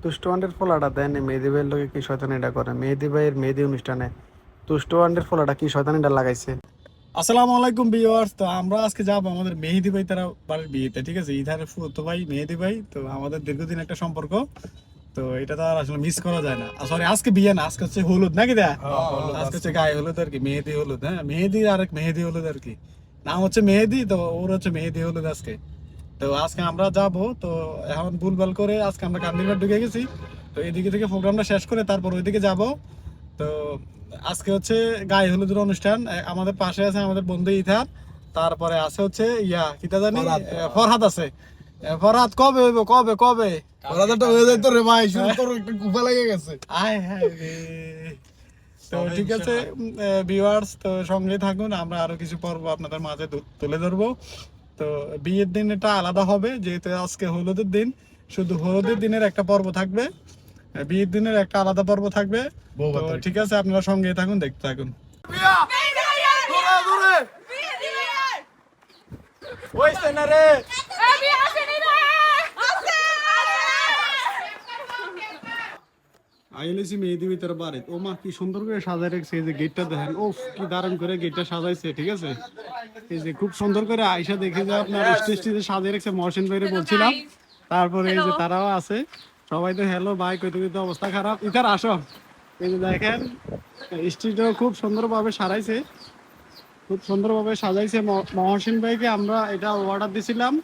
তুষ্ট ওয়ান্ডের ফলাটা দেন মেহেদি ভাইয়ের লোকে কি শয়তানিটা করে মেহেদি ভাইয়ের মেহেদি অনুষ্ঠানে তুষ্ট ওয়ান্ডের ফলাটা কি শয়তানিটা লাগাইছে। আসসালামু আলাইকুম ভিউয়ার্স। তো আমরা আজকে যাবো আমাদের মেহেদি ভাই তারা বাড়ির বিয়েতে, ঠিক আছে? ইধারের ফুতো ভাই মেহেদি ভাই, তো আমাদের দীর্ঘদিন একটা সম্পর্ক, তো এটা তো আর আসলে মিস করা যায় না। সরি, আজকে বিয়ে না, আজকে হচ্ছে হলুদ নাকি দা, আজকে হচ্ছে গায়ে হলুদ আর কি, মেহেদি হলুদ। হ্যাঁ, মেহেদি আরেক মেহেদি হলুদ আর কি, নাম হচ্ছে মেহেদি, তো ওর হচ্ছে মেহেদি হলুদ আজকে। তো আজকে আমরা যাব, তো এখন ভুলভাল করে আজকে আমরা কান্দিরঘাট ঢুকে গেছি, তো এদিকে থেকে প্রোগ্রামটা শেষ করে তারপর ওইদিকে যাব। তো আজকে হচ্ছে গায়ে হলুদের অনুষ্ঠান। আমাদের পাশে আছে আমাদের বন্ধু ইথার, তারপরে আছে হচ্ছে কিতা জানি ফরহাদ আছে। ফরহাদ কবে হইব, কবে কবে ওরাটা হয়ে যায় তো রে ভাই, শুরু তোর একটু গুফা লেগে গেছে। আয় হায় রে। তো ঠিক আছে ভিউয়ার্স, তো সঙ্গে থাকুন, আমরা আরো কিছু পর্ব আপনাদের মাঝে তুলে ধরবো। তো বিয়ের দিন এটা আলাদা হবে, যেহেতু আজকে হলুদের দিন, শুধু হলুদের দিনের একটা পর্ব থাকবে, বিয়ের দিনের একটা আলাদা পর্ব থাকবে। তো ঠিক আছে, আপনারা সঙ্গে থাকুন, দেখতে থাকুন। আইলেছি মেহেদি ভিতরে বাড়ি, ও মা কি সুন্দর করে সাজাই রেখেছে, এই যে গেটটা দেখেন, ওফ কি দারুণ করে গেটটা সাজাইছে, ঠিক আছে? এই যে খুব সুন্দর করে আয়সা দেখে যে আপনার স্টেজটিতে সাজিয়ে রেখেছে, মহসিন ভাইরে বলছিলাম। তারপরে এই যে তারাও আছে, সবাই তো হ্যালো ভাই কইতে কইতে অবস্থা খারাপ। ইতার আসো, এই যে দেখেন স্টেজটাও খুব সুন্দরভাবে সারাইছে, খুব সুন্দরভাবে সাজাইছে। মহসিন ভাইকে আমরা এটা অর্ডার দিছিলাম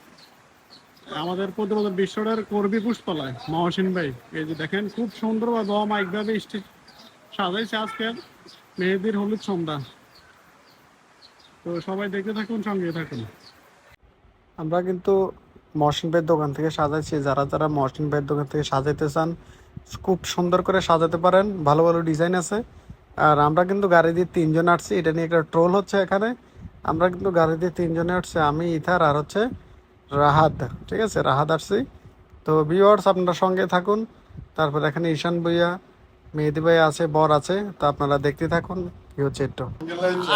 আমাদের প্রতিবছর বিশ্বটার কর্মী পুষ্পালয় মহসিন ভাই। এই যে দেখেন খুব সুন্দরভাবে অমায়িকভাবে স্টেজ সাজাইছে আজকের মেহেদির হলুদ সন্ধ্যা। তো সবাই দেখতে থাকুন, সঙ্গে থাকুন। আমরা কিন্তু মহসিন ভাইয়ের দোকান থেকে সাজাইছি, যারা যারা মহসিন ভাইয়ের দোকান থেকে সাজাইতে চান খুব সুন্দর করে সাজাতে পারেন, ভালো ভালো ডিজাইন আছে। আর আমরা কিন্তু গাড়ি দিয়ে 3 জন আসছি, এটা নিয়ে একটা ট্রোল হচ্ছে এখানে। আমরা কিন্তু গাড়ি দিয়ে 3 জনে আসছি, আমি ইথার আর হচ্ছে রাহাত, ঠিক আছে? রাহাত আসছি। তো ভিউয়ার্স আপনারা সঙ্গে থাকুন। তারপর এখানে ঈশান ভুইয়া, মেহেদি ভাই আছে, বর আছে, তো আপনারা দেখতে থাকুন কি হচ্ছে একটু।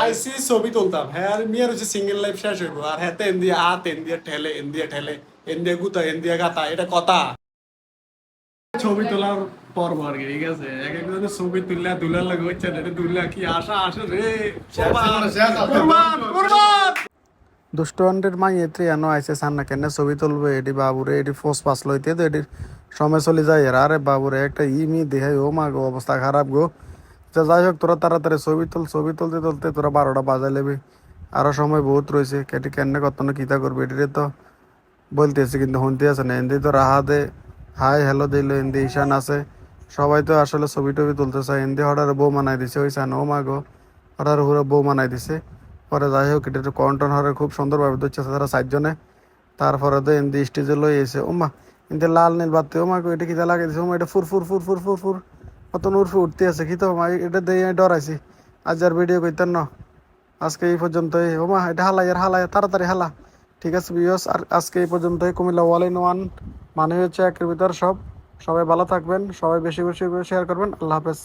আইসি ছবি তুলতাম, হ্যাঁ, আর মিয়ার হচ্ছে সিঙ্গেল লাইফ শেষ হইব, আর হ্যাঁ এন্দিয়া হাত এন্দিয়া ঠেলে এন্দিয়া ঠেলে এন্দিয়া গুতা এন্দিয়া গাতা, এটা কথা। ছবি তোলার পর্ব আর কি, ঠিক আছে? এক একজনের ছবি তুললা দুলার লাগে হচ্ছে, এটা দুলা কি আশা আসে রে, কুরবান কুরবান। দুষ্টন্ডের মাই এত্রি এনো আইসে সান্না কেন ছবি তুলবে, এটি বাবুরে এটি ফোস পাস লইতে তো এটির সময় চলে যায়। আরে বাবুরে একটা ইমি দেখাই, ও মা গো অবস্থা খারাপ গো। তো যাই হোক, তোরা তাড়াতাড়ি ছবি তুল, ছবি তুলতে তুলতে তোরা 12টা বাজাই লেবি, আরো সময় বহুত রয়েছে। কেটে কেনে কত না কিতা করবে এটিরে তো বলতেছে, কিন্তু শুনতে আছে না। এমনি তো রাহাদে হাই হ্যালো দিল, এমনি ঈশান আছে, সবাই তো আসলে ছবি টবি তুলতে চায়। এমনি হঠাৎ বউ মানাই দিছে ওই সান, ও মা গো হঠাৎ হুড়ো বউ মানাই দিছে। পরে যাই হোক, এটা কন্টন হরে খুব সুন্দরভাবে দিচ্ছে তারা 4 জনে। তারপরে তো এমনি স্টেজে লই এসে, ও মা এমনি লাল নীল বাতি, ও মা গো এটা কিতা লাগিয়ে দিছে, ও মা এটা ফুর ফুর ফুর ফুর ফুর ফুর কত উর্ফে উঠতে আছে, কি তো মা এটা দিয়ে ডরাইছি। আজ আর ভিডিও করতেন না, আজকে এই পর্যন্তই। ও মা এটা হালাই আর হালাই, তাড়াতাড়ি হালা। ঠিক আছে ভিউয়ার্স, আর আজকে এই পর্যন্তই। কুমিল্লা ওয়াল ইন ওয়ান মানে হচ্ছে একের ভিতর সব। সবাই ভালো থাকবেন, সবাই বেশি বেশি করে শেয়ার করবেন। আল্লাহ হাফেজ।